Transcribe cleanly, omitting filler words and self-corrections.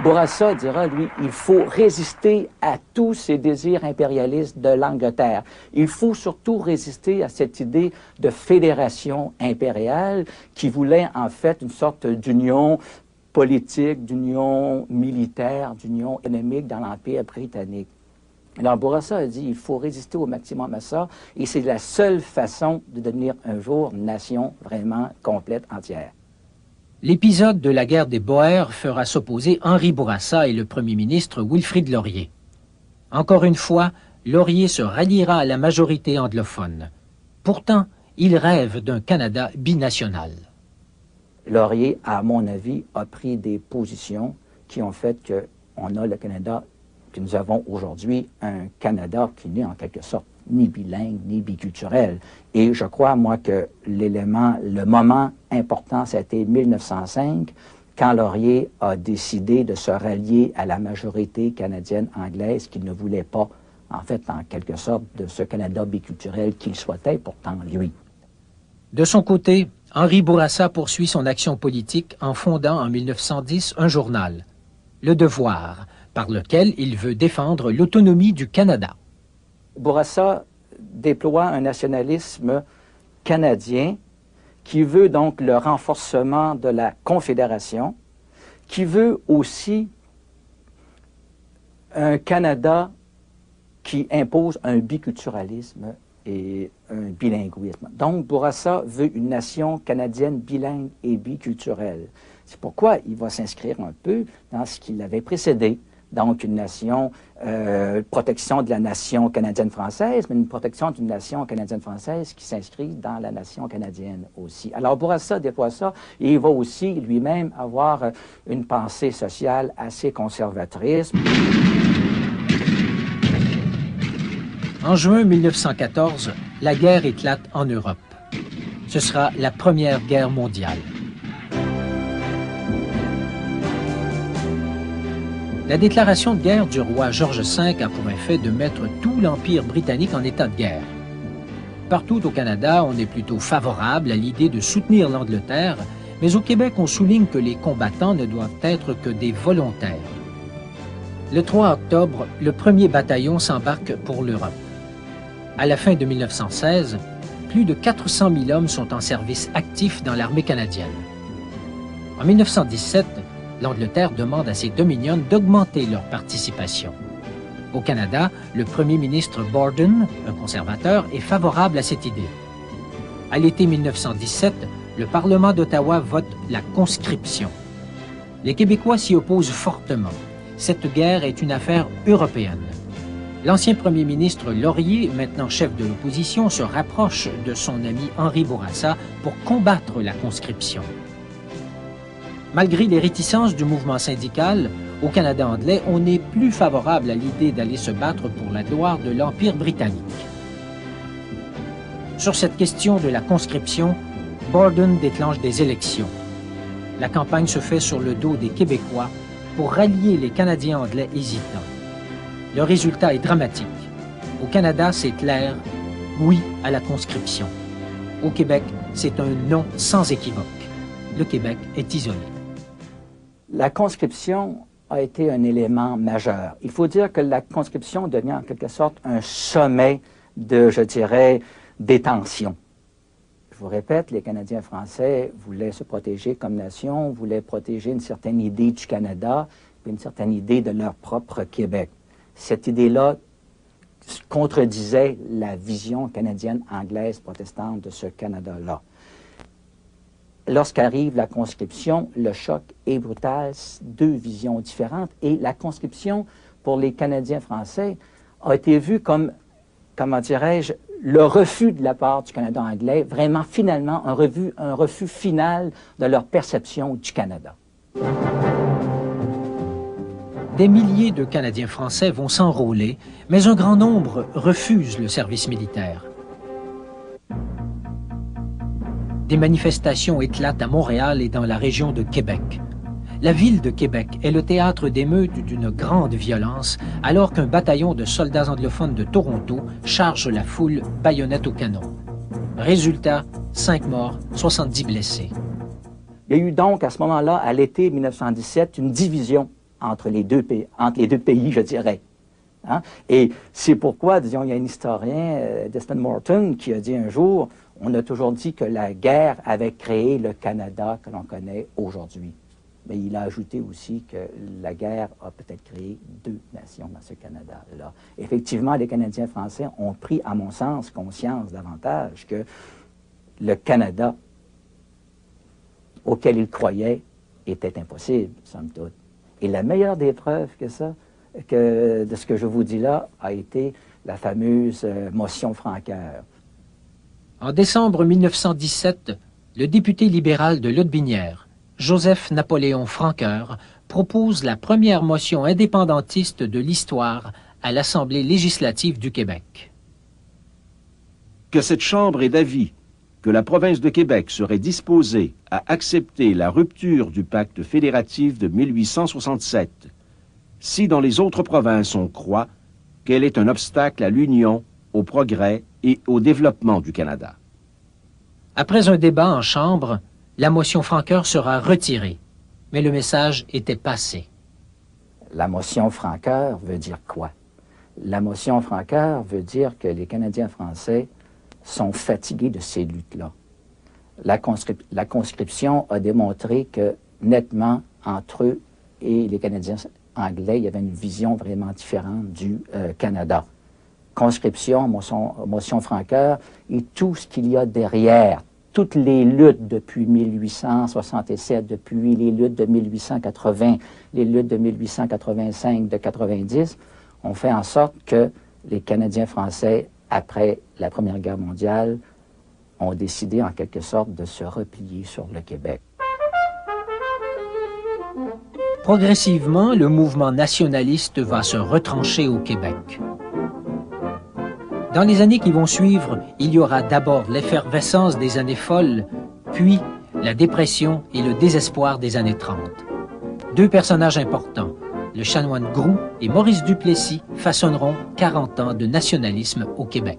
Bourassa dira, lui, il faut résister à tous ces désirs impérialistes de l'Angleterre. Il faut surtout résister à cette idée de fédération impériale qui voulait en fait une sorte d'union politique, d'union militaire, d'union économique dans l'Empire britannique. Alors Bourassa a dit il faut résister au maximum à ça et c'est la seule façon de devenir un jour une nation vraiment complète, entière. L'épisode de la guerre des Boers fera s'opposer Henri Bourassa et le premier ministre Wilfrid Laurier. Encore une fois, Laurier se ralliera à la majorité anglophone. Pourtant, il rêve d'un Canada binational. Laurier, à mon avis, a pris des positions qui ont fait qu'on a le Canada que nous avons aujourd'hui, un Canada qui n'est en quelque sorte ni bilingue, ni biculturel. Et je crois, moi, que le moment important, ça a été 1905, quand Laurier a décidé de se rallier à la majorité canadienne-anglaise qu'il ne voulait pas, en fait, en quelque sorte, de ce Canada biculturel qu'il souhaitait pourtant, lui. De son côté, Henri Bourassa poursuit son action politique en fondant en 1910 un journal, Le Devoir, par lequel il veut défendre l'autonomie du Canada. Bourassa déploie un nationalisme canadien qui veut donc le renforcement de la Confédération, qui veut aussi un Canada qui impose un biculturalisme et un bilinguisme. Donc Bourassa veut une nation canadienne bilingue et biculturelle. C'est pourquoi il va s'inscrire un peu dans ce qui l'avait précédé. Donc, une nation, protection de la nation canadienne-française, mais une protection d'une nation canadienne-française qui s'inscrit dans la nation canadienne aussi. Alors, Bourassa déploie ça et il va aussi lui-même avoir une pensée sociale assez conservatrice. En juin 1914, la guerre éclate en Europe. Ce sera la Première Guerre mondiale. La déclaration de guerre du roi George V a pour effet de mettre tout l'Empire britannique en état de guerre. Partout au Canada, on est plutôt favorable à l'idée de soutenir l'Angleterre, mais au Québec, on souligne que les combattants ne doivent être que des volontaires. Le 3 octobre, le 1er bataillon s'embarque pour l'Europe. À la fin de 1916, plus de 400 000 hommes sont en service actif dans l'armée canadienne. En 1917, l'Angleterre demande à ses dominions d'augmenter leur participation. Au Canada, le premier ministre Borden, un conservateur, est favorable à cette idée. À l'été 1917, le Parlement d'Ottawa vote la conscription. Les Québécois s'y opposent fortement. Cette guerre est une affaire européenne. L'ancien premier ministre Laurier, maintenant chef de l'opposition, se rapproche de son ami Henri Bourassa pour combattre la conscription. Malgré les réticences du mouvement syndical, au Canada anglais, on n'est plus favorable à l'idée d'aller se battre pour la gloire de l'Empire britannique. Sur cette question de la conscription, Borden déclenche des élections. La campagne se fait sur le dos des Québécois pour rallier les Canadiens anglais hésitants. Le résultat est dramatique. Au Canada, c'est clair, oui à la conscription. Au Québec, c'est un non sans équivoque. Le Québec est isolé. La conscription a été un élément majeur. Il faut dire que la conscription devient en quelque sorte un sommet de, je dirais, détention. Je vous répète, les Canadiens français voulaient se protéger comme nation, voulaient protéger une certaine idée du Canada, puis une certaine idée de leur propre Québec. Cette idée-là contredisait la vision canadienne, anglaise, protestante de ce Canada-là. Lorsqu'arrive la conscription, le choc est brutal, deux visions différentes, et la conscription pour les Canadiens français a été vue comme, comment dirais-je, le refus de la part du Canada anglais, vraiment finalement un refus final de leur perception du Canada. Des milliers de Canadiens français vont s'enrôler, mais un grand nombre refusent le service militaire. Des manifestations éclatent à Montréal et dans la région de Québec. La ville de Québec est le théâtre d'émeutes d'une grande violence, alors qu'un bataillon de soldats anglophones de Toronto charge la foule baïonnette au canon. Résultat, 5 morts, 70 blessés. Il y a eu donc à ce moment-là, à l'été 1917, une division entre les deux pays, je dirais. Hein? Et c'est pourquoi, disons, il y a un historien, Desmond Morton, qui a dit un jour, on a toujours dit que la guerre avait créé le Canada que l'on connaît aujourd'hui. Mais il a ajouté aussi que la guerre a peut-être créé deux nations dans ce Canada-là. Effectivement, les Canadiens français ont pris, à mon sens, conscience davantage que le Canada auquel ils croyaient était impossible, somme toute. Et la meilleure des preuves de ce que je vous dis là, a été la fameuse motion Francoeur. En décembre 1917, le député libéral de Lotbinière, Joseph-Napoléon Francoeur, propose la première motion indépendantiste de l'histoire à l'Assemblée législative du Québec. Que cette Chambre est d'avis que la province de Québec serait disposée à accepter la rupture du pacte fédératif de 1867, si dans les autres provinces on croit qu'elle est un obstacle à l'union, au progrès et au développement du Canada. Après un débat en Chambre, la motion Francoeur sera retirée, mais le message était passé. La motion Francoeur veut dire quoi? La motion Francoeur veut dire que les Canadiens français sont fatigués de ces luttes-là. La conscription a démontré que, nettement, entre eux et les Canadiens anglais, il y avait une vision vraiment différente du Canada. Conscription, motion Francoeur, et tout ce qu'il y a derrière, toutes les luttes depuis 1867, depuis les luttes de 1880, les luttes de 1885, de 90, ont fait en sorte que les Canadiens français, après la Première Guerre mondiale, ont décidé en quelque sorte de se replier sur le Québec. Progressivement, le mouvement nationaliste va se retrancher au Québec. Dans les années qui vont suivre, il y aura d'abord l'effervescence des années folles, puis la dépression et le désespoir des années 30. Deux personnages importants, le chanoine Groulx et Maurice Duplessis, façonneront 40 ans de nationalisme au Québec.